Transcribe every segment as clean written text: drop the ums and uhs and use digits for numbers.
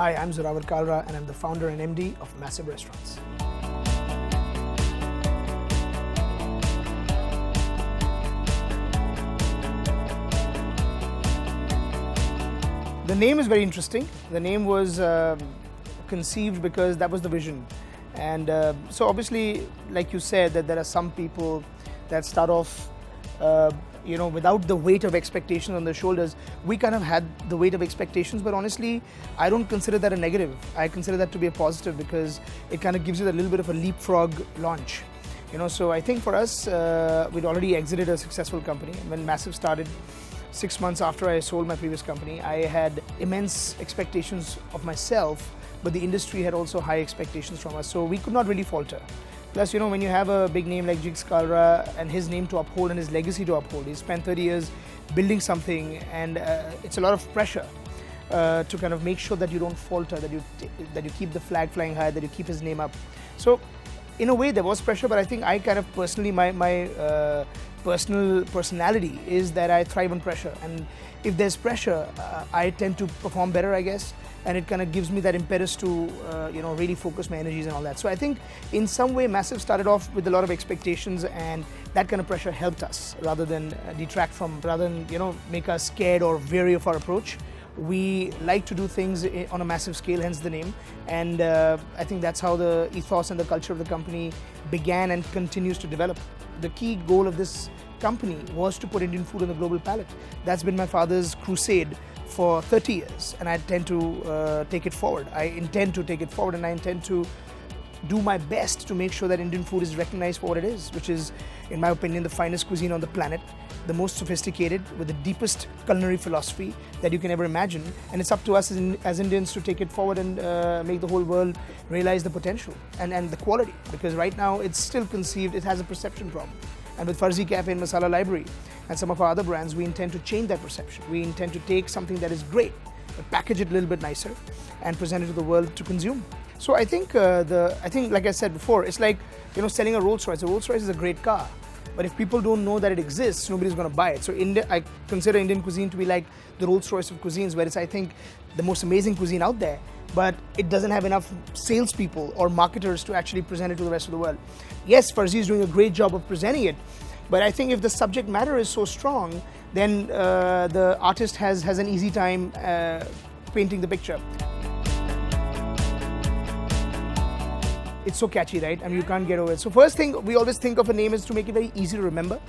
Hi, I'm Zorawar Kalra and I'm the founder and MD of Massive Restaurants. The name is very interesting. The name was conceived because that was the vision. And so obviously, like you said, that there are some people that start off without the weight of expectations on their shoulders. We kind of had the weight of expectations, but honestly, I don't consider that a negative. I consider that to be a positive because it kind of gives you a little bit of a leapfrog launch. So I think for us, we'd already exited a successful company. When Massive started, 6 months after I sold my previous company, I had immense expectations of myself, but the industry had also high expectations from us. So we could not really falter. Plus, when you have a big name like Kalra and his name to uphold and his legacy to uphold, he spent 30 years building something, and it's a lot of pressure to kind of make sure that you don't falter, that you keep the flag flying high, that you keep his name up. So, in a way, there was pressure, but I think I kind of personally, my personality is that I thrive on pressure, and if there's pressure, I tend to perform better, I guess. And it kind of gives me that impetus to really focus my energies and all that. So I think in some way Massive started off with a lot of expectations, and that kind of pressure helped us rather than detract from, rather than make us scared or weary of our approach. We like to do things on a massive scale, hence the name. And I think that's how the ethos and the culture of the company began and continues to develop. The key goal of this company was to put Indian food on the global palate. That's been my father's crusade for 30 years, and I intend to take it forward. I intend to take it forward, and I intend to do my best to make sure that Indian food is recognized for what it is, which is, in my opinion, the finest cuisine on the planet, the most sophisticated, with the deepest culinary philosophy that you can ever imagine. And it's up to us as Indians to take it forward and make the whole world realize the potential and the quality, because right now it's still conceived, it has a perception problem. And with Farzi Cafe and Masala Library and some of our other brands, we intend to change that perception. We intend to take something that is great, but package it a little bit nicer and present it to the world to consume. So I think, like I said before, it's like selling a Rolls Royce. A Rolls Royce is a great car, but if people don't know that it exists, nobody's going to buy it. So I consider Indian cuisine to be like the Rolls Royce of cuisines, where it's, I think, the most amazing cuisine out there, but it doesn't have enough salespeople or marketers to actually present it to the rest of the world. Yes, Farzi is doing a great job of presenting it, but I think if the subject matter is so strong, then the artist has an easy time painting the picture. It's so catchy, right? I mean, you can't get over it. So first thing we always think of a name is to make it very easy to remember,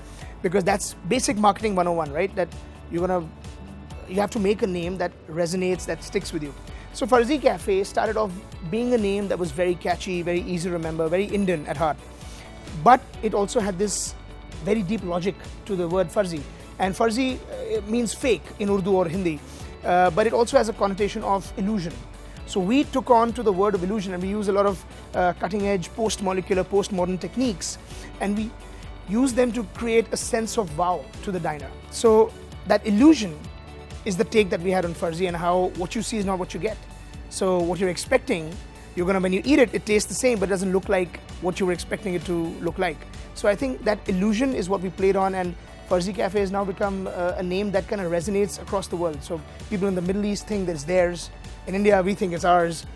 because that's basic marketing 101, right? That you have to make a name that resonates, that sticks with you. So Farzi Cafe started off being a name that was very catchy, very easy to remember, very Indian at heart. But it also had this very deep logic to the word Farzi. And Farzi means fake in Urdu or Hindi, but it also has a connotation of illusion. So we took on to the word of illusion, and we use a lot of cutting-edge, post-molecular, post-modern techniques, and we use them to create a sense of wow to the diner. So that illusion is the take that we had on Farzi, and how what you see is not what you get. So what you're expecting, when you eat it, it tastes the same, but it doesn't look like what you were expecting it to look like. So I think that illusion is what we played on, and Farzi Cafe has now become a name that kind of resonates across the world. So people in the Middle East think that it's theirs. In India, we think it's ours.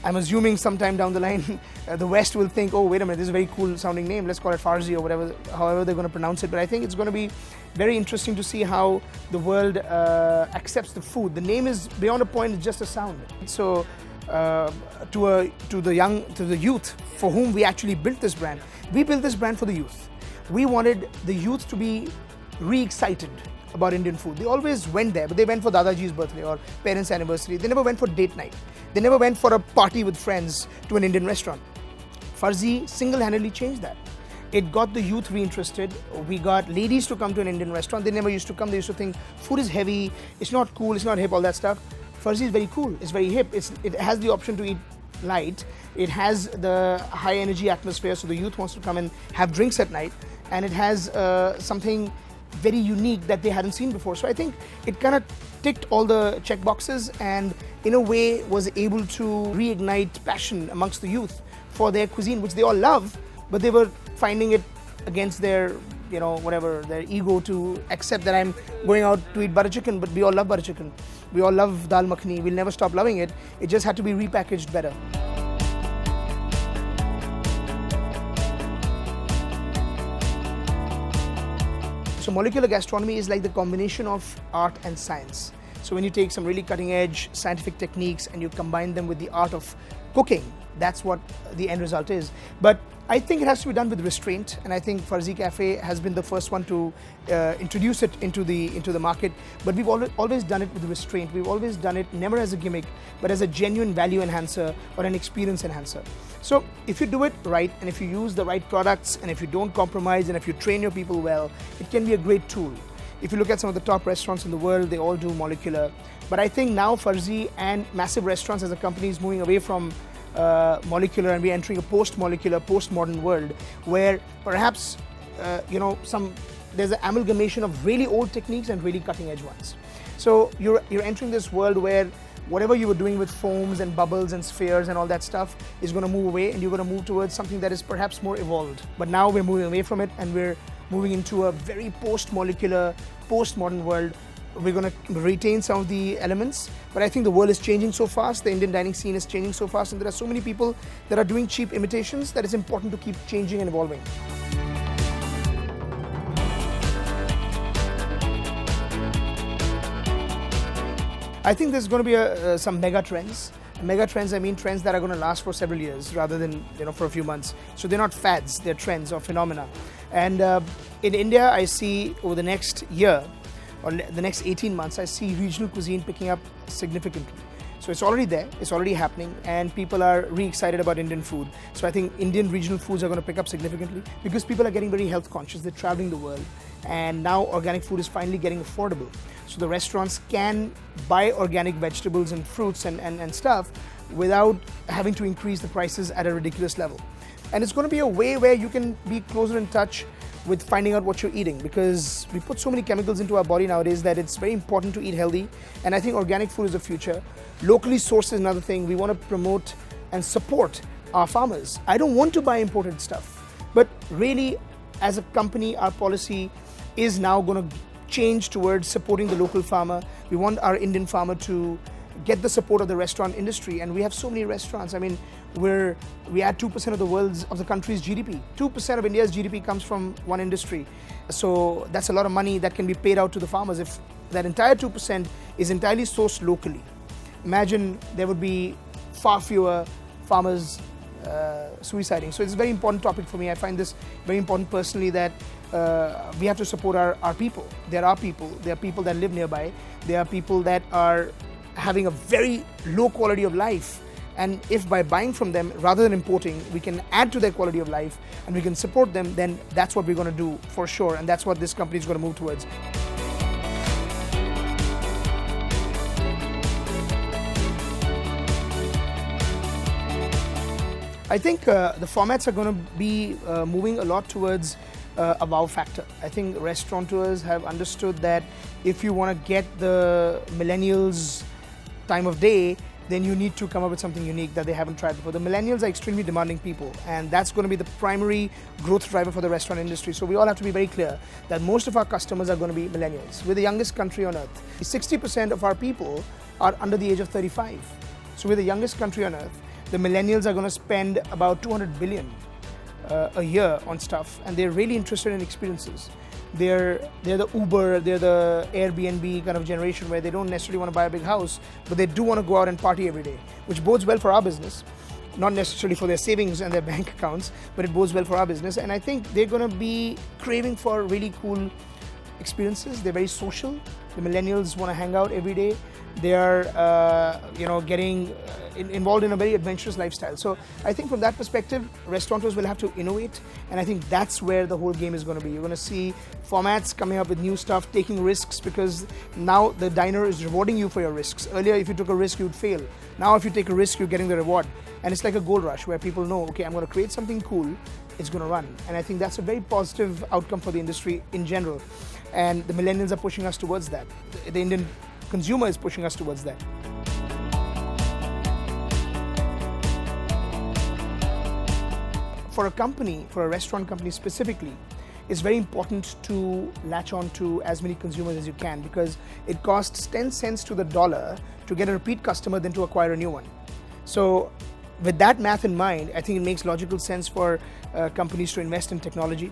I'm assuming sometime down the line, the West will think, oh, wait a minute, this is a very cool sounding name. Let's call it Farzi or whatever, however they're going to pronounce it. But I think it's going to be very interesting to see how the world accepts the food. The name is, beyond a point, it's just a sound. So to the youth for whom we actually built this brand, we built this brand for the youth. We wanted the youth to be re-excited about Indian food. They always went there, but they went for Dadaji's birthday or parents' anniversary. They never went for date night. They never went for a party with friends to an Indian restaurant. Farzi single-handedly changed that. It got the youth reinterested. We got ladies to come to an Indian restaurant. They never used to come. They used to think food is heavy, it's not cool, it's not hip, all that stuff. Farzi is very cool, it's very hip. It has the option to eat light. It has the high energy atmosphere, so the youth wants to come and have drinks at night. And it has something very unique that they hadn't seen before. So I think it kind of ticked all the check boxes, and in a way was able to reignite passion amongst the youth for their cuisine, which they all love, but they were finding it against their whatever, their ego to accept that I'm going out to eat butter chicken, but we all love butter chicken. We all love dal makhani. We'll never stop loving it. It just had to be repackaged better. So molecular gastronomy is like the combination of art and science. So when you take some really cutting edge scientific techniques and you combine them with the art of cooking, that's what the end result is. But I think it has to be done with restraint, and I think Farzi Cafe has been the first one to introduce it into the market. But we've always done it with restraint. We've always done it never as a gimmick, but as a genuine value enhancer or an experience enhancer. So if you do it right, and if you use the right products, and if you don't compromise, and if you train your people well, it can be a great tool. If you look at some of the top restaurants in the world, they all do molecular. But I think now Farzi and massive restaurants as a company is moving away from molecular, and we're entering a post-molecular, post-modern world where perhaps there's an amalgamation of really old techniques and really cutting-edge ones. So you're entering this world where whatever you were doing with foams and bubbles and spheres and all that stuff is going to move away, and you're going to move towards something that is perhaps more evolved. But now we're moving away from it, and we're moving into a very post-molecular, post-modern world. We're going to retain some of the elements, but I think the world is changing so fast, the Indian dining scene is changing so fast, and there are so many people that are doing cheap imitations that it's important to keep changing and evolving. I think there's going to be some mega trends. Mega trends, I mean trends that are going to last for several years rather than for a few months. So they're not fads, they're trends or phenomena. And in India, I see over the next year, or the next 18 months, I see regional cuisine picking up significantly. So it's already there, it's already happening, and people are really excited about Indian food. So I think Indian regional foods are going to pick up significantly because people are getting very health conscious, they're traveling the world, and now organic food is finally getting affordable. So the restaurants can buy organic vegetables and fruits and stuff without having to increase the prices at a ridiculous level. And it's going to be a way where you can be closer in touch with finding out what you're eating, because we put so many chemicals into our body nowadays that it's very important to eat healthy, and I think organic food is the future. Locally sourced is another thing. We want to promote and support our farmers. I don't want to buy imported stuff, but really as a company our policy is now going to change towards supporting the local farmer. We want our Indian farmer to get the support of the restaurant industry, and we have so many restaurants. I mean, we add 2% of the country's GDP. 2% of India's GDP comes from one industry. So that's a lot of money that can be paid out to the farmers. If that entire 2% is entirely sourced locally, imagine there would be far fewer farmers suiciding. So it's a very important topic for me. I find this very important personally, that we have to support our people. There are people that live nearby. There are people that are having a very low quality of life, and if by buying from them rather than importing we can add to their quality of life and we can support them, then that's what we're going to do for sure, and that's what this company is going to move towards. I think the formats are going to be moving a lot towards a wow factor. I think restaurateurs have understood that if you want to get the millennials time of day, then you need to come up with something unique that they haven't tried before. The millennials are extremely demanding people, and that's going to be the primary growth driver for the restaurant industry. So we all have to be very clear that most of our customers are going to be millennials. We're the youngest country on earth. 60% of our people are under the age of 35. So we're the youngest country on earth. The millennials are going to spend about 200 billion a year on stuff, and they're really interested in experiences. They're the Uber, they're the Airbnb kind of generation where they don't necessarily want to buy a big house, but they do want to go out and party every day, which bodes well for our business. Not necessarily for their savings and their bank accounts, but it bodes well for our business. And I think they're going to be craving for really cool experiences. They're very social. The millennials want to hang out every day. They are, getting involved in a very adventurous lifestyle. So I think from that perspective, restaurateurs will have to innovate, and I think that's where the whole game is going to be. You're going to see formats coming up with new stuff, taking risks, because now the diner is rewarding you for your risks. Earlier, if you took a risk, you'd fail. Now, if you take a risk, you're getting the reward. And it's like a gold rush where people know, okay, I'm going to create something cool, it's going to run. And I think that's a very positive outcome for the industry in general. And the millennials are pushing us towards that. The Indian consumer is pushing us towards that. For a company, for a restaurant company specifically, it's very important to latch on to as many consumers as you can, because it costs 10 cents to the dollar to get a repeat customer than to acquire a new one. So with that math in mind, I think it makes logical sense for companies to invest in technology,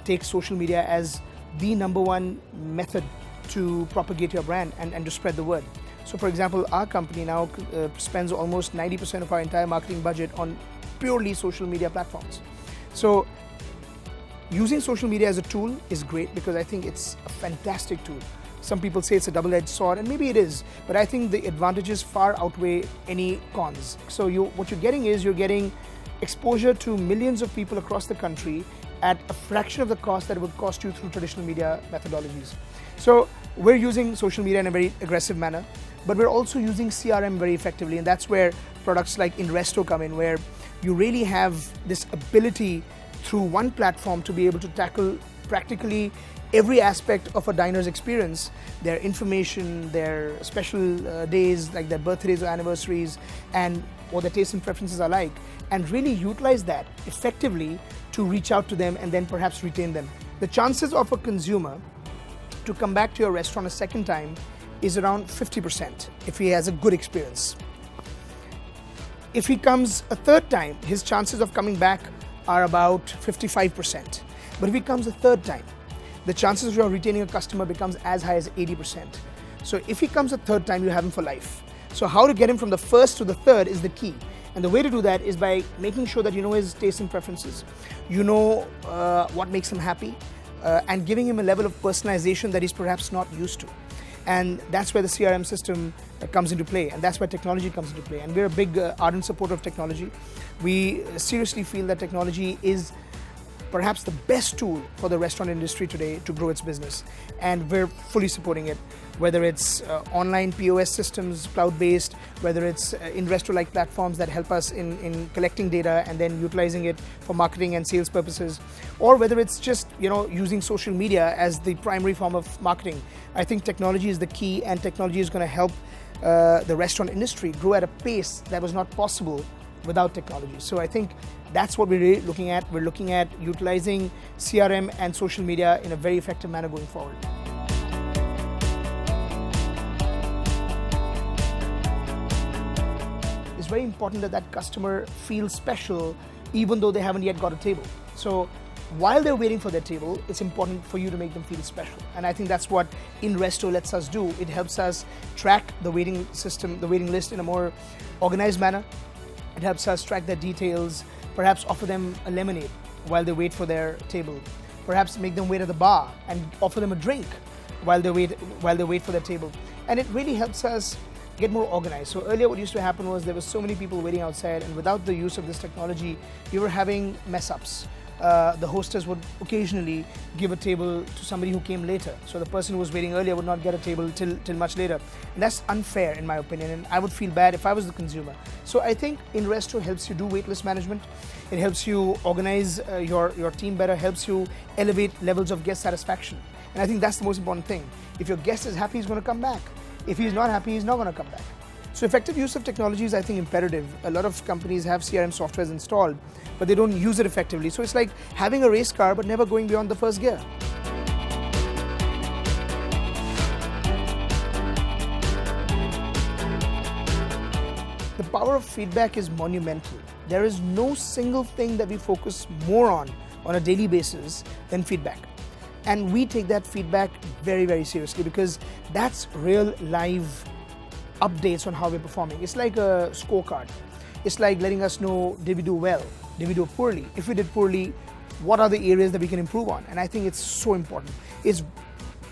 take social media as the number one method to propagate your brand and to spread the word. So for example, our company now spends almost 90% of our entire marketing budget on purely social media platforms. So using social media as a tool is great, because I think it's a fantastic tool. Some people say it's a double-edged sword, and maybe it is, but I think the advantages far outweigh any cons. So what you're getting is, you're getting exposure to millions of people across the country at a fraction of the cost that it would cost you through traditional media methodologies. So we're using social media in a very aggressive manner, but we're also using CRM very effectively, and that's where products like Inresto come in, where you really have this ability through one platform to be able to tackle practically every aspect of a diner's experience, their information, their special days like their birthdays or anniversaries, and what their tastes and preferences are like, and really utilize that effectively to reach out to them and then perhaps retain them. The chances of a consumer to come back to your restaurant a second time is around 50% if he has a good experience. If he comes a third time, his chances of coming back are about 55%. But if he comes a third time, the chances of you retaining a customer becomes as high as 80%. So if he comes a third time, you have him for life. So how to get him from the first to the third is the key. And the way to do that is by making sure that you know his tastes and preferences, you know what makes him happy, and giving him a level of personalization that he's perhaps not used to. And that's where the CRM system comes into play, and that's where technology comes into play. And we're a big ardent supporter of technology. We seriously feel that technology is perhaps the best tool for the restaurant industry today to grow its business, and we're fully supporting it, whether it's online POS systems, cloud-based, whether it's Inresto-like platforms that help us in collecting data and then utilizing it for marketing and sales purposes, or whether it's just using social media as the primary form of marketing. I think technology is the key, and technology is going to help the restaurant industry grow at a pace that was not possible without technology. So I think that's what we're really looking at. We're looking at utilizing CRM and social media in a very effective manner going forward. It's very important that that customer feels special even though they haven't yet got a table. So while they're waiting for their table, it's important for you to make them feel special. And I think that's what Inresto lets us do. It helps us track the waiting system, the waiting list in a more organized manner. It helps us track their details, perhaps offer them a lemonade while they wait for their table, perhaps make them wait at the bar and offer them a drink while they wait for their table. And it really helps us get more organized. So earlier what used to happen was there were so many people waiting outside, and without the use of this technology, we were having mess ups. The hostess would occasionally give a table to somebody who came later. So the person who was waiting earlier would not get a table till much later. And that's unfair in my opinion, and I would feel bad if I was the consumer. So I think Inresto helps you do waitlist management. It helps you organize your team better, helps you elevate levels of guest satisfaction. And I think that's the most important thing. If your guest is happy, he's going to come back. If he's not happy, he's not going to come back. So effective use of technology is, I think, imperative. A lot of companies have CRM softwares installed, but they don't use it effectively. So it's like having a race car, but never going beyond the first gear. The power of feedback is monumental. There is no single thing that we focus more on a daily basis than feedback. And we take that feedback very, very seriously, because that's real live updates on how we're performing. It's like a scorecard. It's like letting us know, did we do well? Did we do poorly? If we did poorly, what are the areas that we can improve on? And I think it's so important.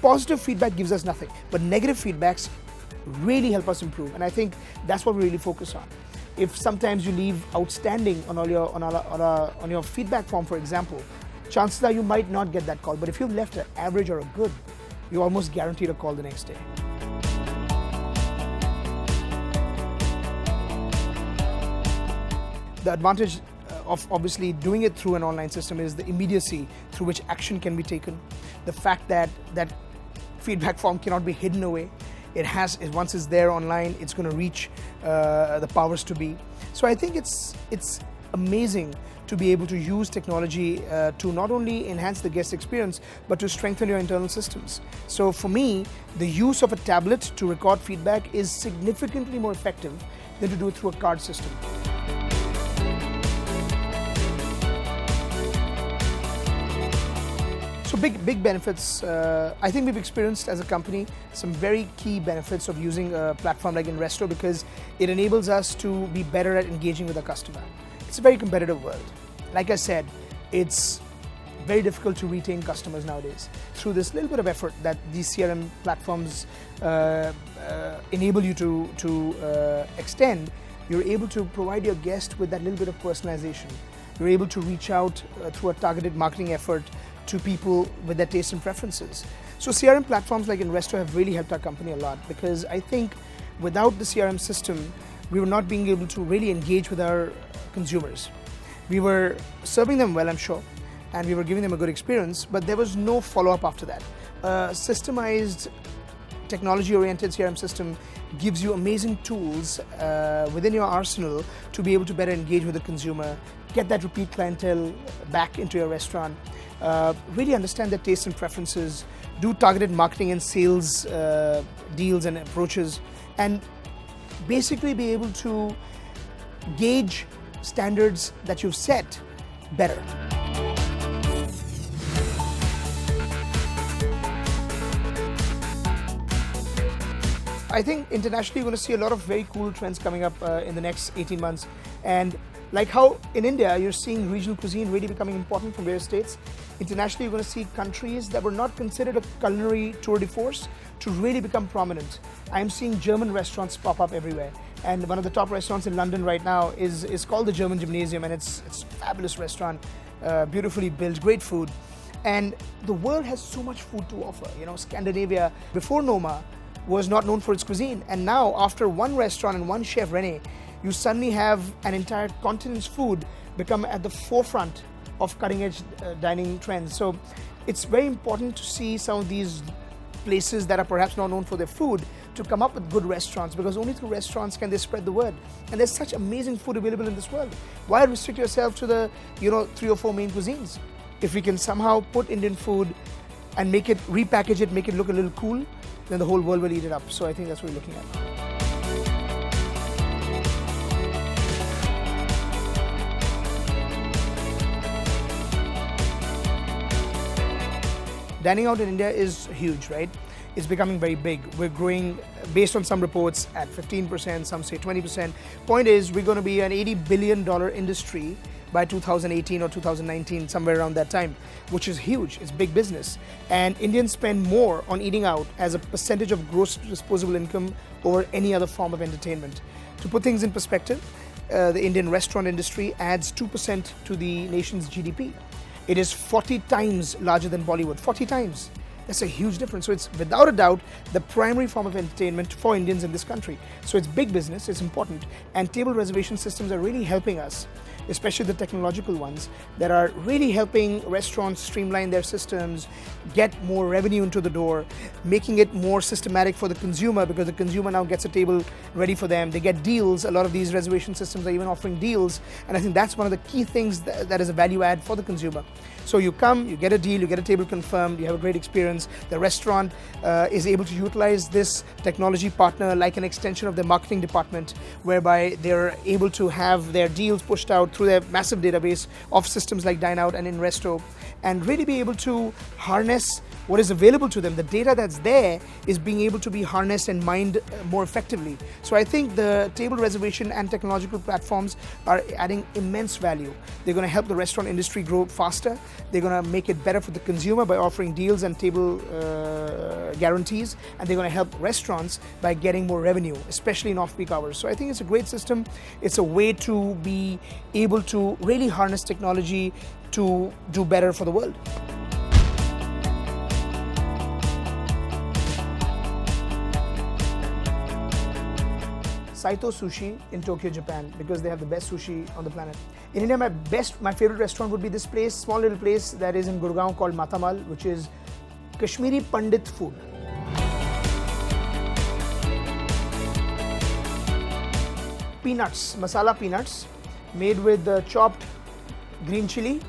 Positive feedback gives us nothing, but negative feedbacks really help us improve. And I think that's what we really focus on. If sometimes you leave outstanding on your feedback form, for example, chances are you might not get that call. But if you've left an average or a good, you're almost guaranteed a call the next day. The advantage of obviously doing it through an online system is the immediacy through which action can be taken. The fact that that feedback form cannot be hidden away. Once it's there online, it's going to reach the powers to be. So I think it's amazing to be able to use technology to not only enhance the guest experience, but to strengthen your internal systems. So for me, the use of a tablet to record feedback is significantly more effective than to do it through a card system. So big benefits. I think we've experienced as a company some very key benefits of using a platform like Investo, because it enables us to be better at engaging with our customer. It's a very competitive world. Like I said, it's very difficult to retain customers nowadays. Through this little bit of effort that these CRM platforms enable you to extend, you're able to provide your guest with that little bit of personalization. You're able to reach out through a targeted marketing effort to people with their tastes and preferences. So CRM platforms like Investo have really helped our company a lot, because I think without the CRM system, we were not being able to really engage with our consumers. We were serving them well, I'm sure, and we were giving them a good experience, but there was no follow-up after that. A systemized, technology-oriented CRM system gives you amazing tools within your arsenal to be able to better engage with the consumer, get that repeat clientele back into your restaurant, really understand their tastes and preferences, do targeted marketing and sales deals and approaches, and basically be able to gauge standards that you've set better. I think internationally you're going to see a lot of very cool trends coming up in the next 18 months. And like how in India you're seeing regional cuisine really becoming important from various states, internationally you're going to see countries that were not considered a culinary tour de force to really become prominent. I'm seeing German restaurants pop up everywhere. And one of the top restaurants in London right now is called the German Gymnasium, and it's a fabulous restaurant, beautifully built, great food. And the world has so much food to offer. You know, Scandinavia, before Noma, was not known for its cuisine. And now, after one restaurant and one chef, Rene, you suddenly have an entire continent's food become at the forefront of cutting-edge dining trends. So it's very important to see some of these places that are perhaps not known for their food to come up with good restaurants, because only through restaurants can they spread the word. And there's such amazing food available in this world. Why restrict yourself to the 3 or 4 main cuisines? If we can somehow put Indian food and make it, repackage it, make it look a little cool, then the whole world will eat it up. So I think that's what we're looking at. Dining out in India is huge, right? It's becoming very big. We're growing, based on some reports, at 15%, some say 20%. Point is, we're going to be an $80 billion industry by 2018 or 2019, somewhere around that time, which is huge. It's big business. And Indians spend more on eating out as a percentage of gross disposable income over any other form of entertainment. To put things in perspective, the Indian restaurant industry adds 2% to the nation's GDP. It is 40 times larger than Bollywood, 40 times. That's a huge difference. So it's without a doubt the primary form of entertainment for Indians in this country. So it's big business, it's important. And table reservation systems are really helping us, especially the technological ones, that are really helping restaurants streamline their systems, get more revenue into the door, making it more systematic for the consumer, because the consumer now gets a table ready for them. They get deals. A lot of these reservation systems are even offering deals. And I think that's one of the key things that is a value add for the consumer. So you come, you get a deal, you get a table confirmed, you have a great experience. The restaurant is able to utilize this technology partner like an extension of their marketing department, whereby they're able to have their deals pushed out through their massive database of systems like Dine Out and Investo, and really be able to harness what is available to them. The data that's there is being able to be harnessed and mined more effectively. So I think the table reservation and technological platforms are adding immense value. They're going to help the restaurant industry grow faster. They're going to make it better for the consumer by offering deals and table guarantees, and they're going to help restaurants by getting more revenue, especially in off-peak hours. So I think it's a great system. It's a way to be able to really harness technology to do better for the world. Saito Sushi in Tokyo, Japan, because they have the best sushi on the planet. In India, my favorite restaurant would be this place, small little place that is in Gurgaon called Matamal, which is Kashmiri Pandit food. Peanuts, masala peanuts, made with chopped green chili,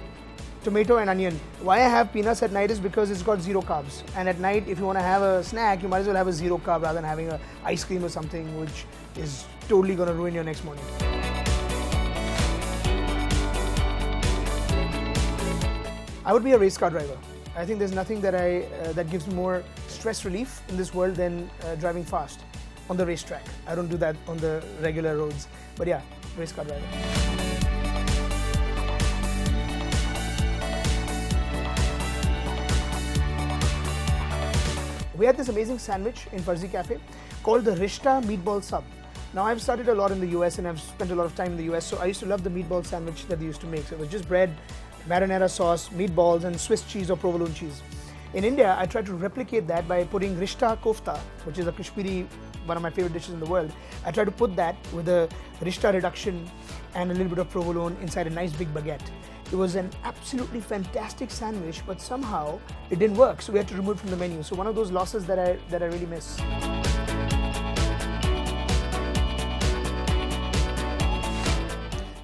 tomato and onion. Why I have peanuts at night is because it's got 0 carbs. And at night, if you want to have a snack, you might as well have a 0 carb rather than having a ice cream or something which is totally going to ruin your next morning. I would be a race car driver. I think there's nothing that gives me more stress relief in this world than driving fast on the racetrack. I don't do that on the regular roads. But yeah, race car driver. We had this amazing sandwich in Farzi Cafe called the Rishta Meatball Sub. Now I've studied a lot in the US and I've spent a lot of time in the US, so I used to love the meatball sandwich that they used to make. So it was just bread, marinara sauce, meatballs and Swiss cheese or provolone cheese. In India, I tried to replicate that by putting Rishta Kofta, which is a Kashmiri, one of my favorite dishes in the world. I tried to put that with a Rishta reduction and a little bit of provolone inside a nice big baguette. It was an absolutely fantastic sandwich, but somehow it didn't work, so we had to remove it from the menu. So one of those losses that I really miss.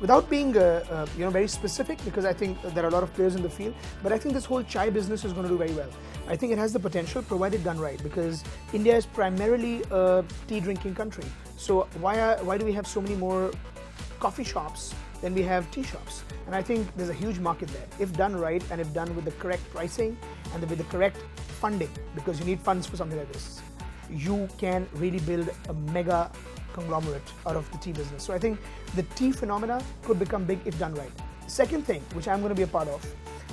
Without being very specific, because I think there are a lot of players in the field, but I think this whole chai business is going to do very well. I think it has the potential, provided done right, because India is primarily a tea drinking country. So why do we have so many more coffee shops than we have tea shops? And I think there's a huge market there. If done right and if done with the correct pricing and with the correct funding, because you need funds for something like this, you can really build a mega conglomerate out of the tea business. So I think the tea phenomena could become big if done right. Second thing, which I'm going to be a part of,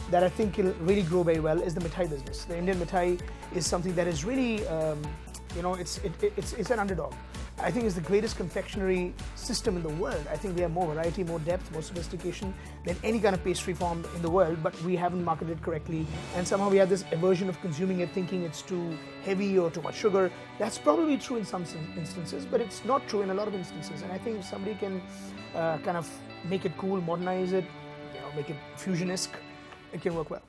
that I think will really grow very well, is the mithai business. The Indian mithai is something that is really, it's an underdog. I think it's the greatest confectionery system in the world. I think we have more variety, more depth, more sophistication than any kind of pastry form in the world, but we haven't marketed it correctly. And somehow we have this aversion of consuming it, thinking it's too heavy or too much sugar. That's probably true in some instances, but it's not true in a lot of instances. And I think if somebody can kind of make it cool, modernize it, make it fusion-esque, it can work well.